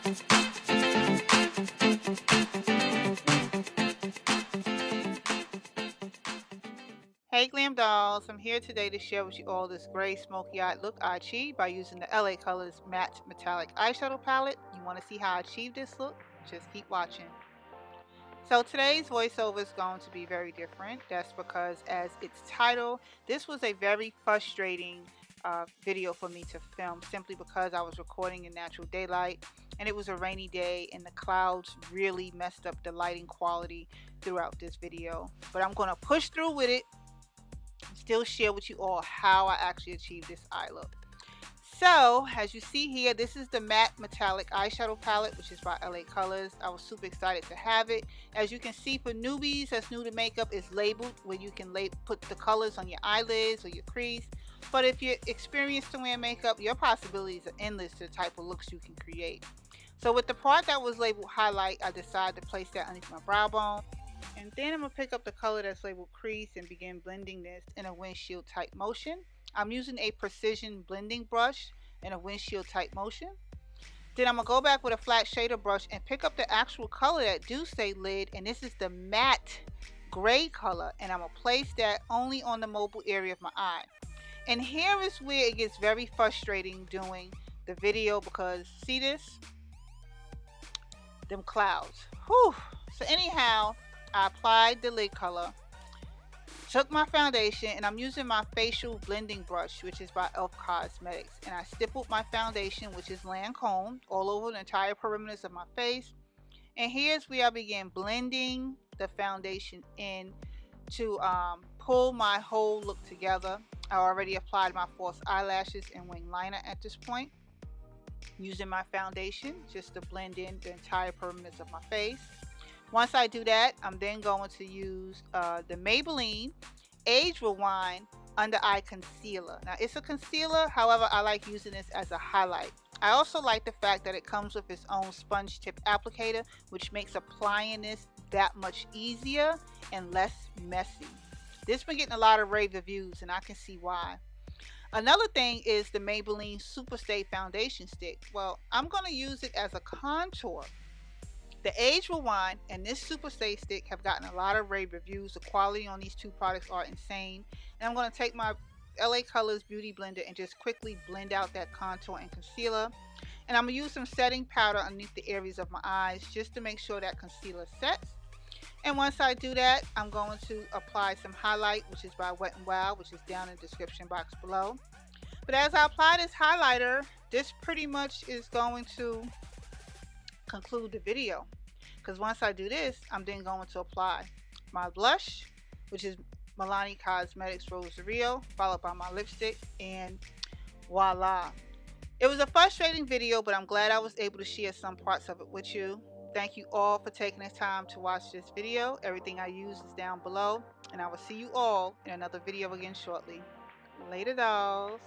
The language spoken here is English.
Hey Glam Dolls, I'm here today to share with you all this gray smoky eyed look I achieved by using the LA Colors Matte Metallic Eyeshadow Palette. You want to see how I achieved this look? Just keep watching. So today's voiceover is going to be very different. That's because as its title, this was a very frustrating video for me to film simply because I was recording in natural daylight and it was a rainy day and the clouds really messed up the lighting quality throughout this video. But I'm going to push through with it, still share with you all how I actually achieved this eye look. So as you see here, this is the matte metallic eyeshadow palette, which is by LA Colors. I was super excited to have it. As you can see, for newbies that's new to makeup, it's labeled where you can put the colors on your eyelids or your crease. But if you're experienced to wear makeup, your possibilities are endless to the type of looks you can create. So with the part that was labeled highlight, I decided to place that underneath my brow bone. And then I'm going to pick up the color that's labeled crease and begin blending this in a windshield type motion. I'm using a precision blending brush in a windshield type motion. Then I'm going to go back with a flat shader brush and pick up the actual color that do say lid, and this is the matte gray color, and I'm going to place that only on the mobile area of my eye. And here is where it gets very frustrating doing the video because see this? Them clouds. Whew. So anyhow, I applied the lid color, took my foundation, and I'm using my facial blending brush, which is by e.l.f. Cosmetics, and I stippled my foundation, which is Lancome, all over the entire perimeter of my face. And here's where I began blending the foundation in to pull my whole look together. I already applied my false eyelashes and wing liner at this point, using my foundation just to blend in the entire perimeter of my face. Once I do that, I'm then going to use the Maybelline Age Rewind Under Eye Concealer. Now, it's a concealer, however, I like using this as a highlight. I also like the fact that it comes with its own sponge tip applicator, which makes applying this that much easier and less messy. This has been getting a lot of rave reviews, and I can see why. Another thing is the Maybelline Superstay Foundation Stick. Well, I'm going to use it as a contour. The Age Rewind and this Superstay Stick have gotten a lot of rave reviews. The quality on these two products are insane. And I'm going to take my LA Colors Beauty Blender and just quickly blend out that contour and concealer. And I'm going to use some setting powder underneath the areas of my eyes just to make sure that concealer sets. And once I do that, I'm going to apply some highlight, which is by Wet n Wild, which is down in the description box below. But as I apply this highlighter, this pretty much is going to conclude the video, because once I do this, I'm then going to apply my blush, which is Milani Cosmetics Rose Rio, followed by my lipstick, and voila. It was a frustrating video, but I'm glad I was able to share some parts of it with you. Thank you all for taking the time to watch this video. Everything I use is down below, and I will see you all in another video again shortly. Later, dolls.